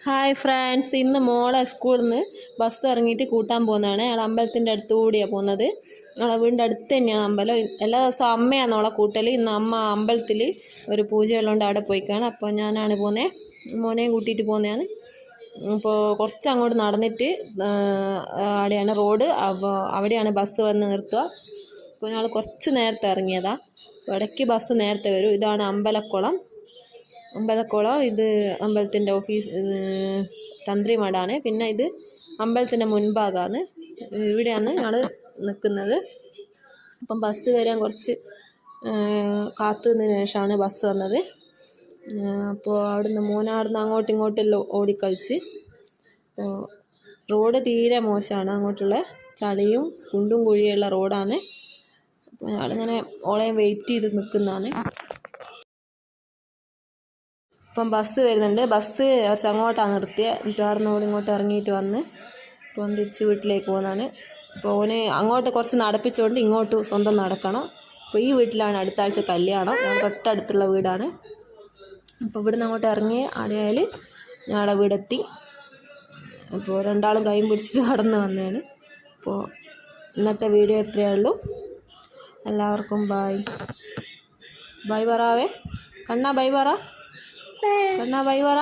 Hi friends, ഇന്ന് മോളെ സ്കൂളിൽ നിന്ന് ബസ് ഇറങ്ങിയിട്ട് കൂട്ടാൻ പോകുന്നതാണ്. ഞങ്ങൾ അമ്പലത്തിൻ്റെ അടുത്ത് കൂടിയാണ് പോകുന്നത്. ഞങ്ങളെ വീടിൻ്റെ അടുത്ത് തന്നെയാണ് അമ്പലം. എല്ലാ ദിവസവും അമ്മയാണ് ഓളെ കൂട്ടൽ. ഇന്ന് അമ്മ അമ്പലത്തിൽ ഒരു പൂജയുള്ളതുകൊണ്ട് അവിടെ പോയിക്കാണ്. അപ്പോൾ ഞാനാണ് പോകുന്നത്, മോനെയും കൂട്ടിയിട്ട് പോകുന്നതാണ്. അപ്പോൾ കുറച്ച് അങ്ങോട്ട് നടന്നിട്ട് അവിടെയാണ് റോഡ്. അപ്പോൾ അവിടെയാണ് ബസ് വന്ന് നിർത്തുക. അപ്പോൾ ഞങ്ങൾ കുറച്ച് നേരത്തെ ഇറങ്ങിയതാണ്. ഇടയ്ക്ക് ബസ് നേരത്തെ വരും. ഇതാണ് അമ്പലക്കുളം. ഇത് അമ്പലത്തിൻ്റെ ഓഫീസ്, തന്ത്രിമഠമാണ്. പിന്നെ ഇത് അമ്പലത്തിൻ്റെ മുൻഭാഗമാണ്. ഇവിടെയാണ് ഞങ്ങൾ നിൽക്കുന്നത്. അപ്പം ബസ് വരാൻ കുറച്ച് കാത്തുനിന്നതിന് ശേഷമാണ് ബസ് വന്നത്. അപ്പോൾ അവിടുന്ന് മൂന്നാറിൽ അങ്ങോട്ടും ഇങ്ങോട്ടെല്ലാം ഓടിക്കളിച്ച്. അപ്പോൾ റോഡ് തീരെ മോശമാണ്, അങ്ങോട്ടുള്ള ചളിയും കുണ്ടും കുഴിയുള്ള റോഡാണ്. അപ്പോൾ ഞങ്ങളിങ്ങനെ ഓളെയും വെയിറ്റ് ചെയ്ത് നിൽക്കുന്നതാണ്. ഇപ്പം ബസ് വരുന്നുണ്ട്. ബസ് കുറച്ച് അങ്ങോട്ടാണ് നിർത്തിയത്. എന്നിട്ട് അവിടെ നിന്ന് ഇങ്ങോട്ട് ഇറങ്ങിയിട്ട് വന്ന് ഇപ്പം തിരിച്ച് വീട്ടിലേക്ക് പോകുന്നതാണ്. അപ്പോൾ ഓന് അങ്ങോട്ട് കുറച്ച് നടപ്പിച്ചുകൊണ്ട് ഇങ്ങോട്ട് സ്വന്തം നടക്കണം. അപ്പോൾ ഈ വീട്ടിലാണ് അടുത്ത ആഴ്ച കല്യാണം. തൊട്ടടുത്തുള്ള വീടാണ്. അപ്പോൾ ഇവിടുന്ന് അങ്ങോട്ട് ഇറങ്ങി അടയാൽ ഞങ്ങളുടെ വീടെത്തി. അപ്പോൾ രണ്ടാളും കൈയും പിടിച്ചിട്ട് കടന്ന് വന്നതാണ്. അപ്പോൾ ഇന്നത്തെ വീഡിയോ എത്രയേ ഉള്ളൂ. എല്ലാവർക്കും ബായ്. ബൈ പറയാവേ. കണ്ണാ ബൈ പറ. കണ്ണാ ബൈ പറ.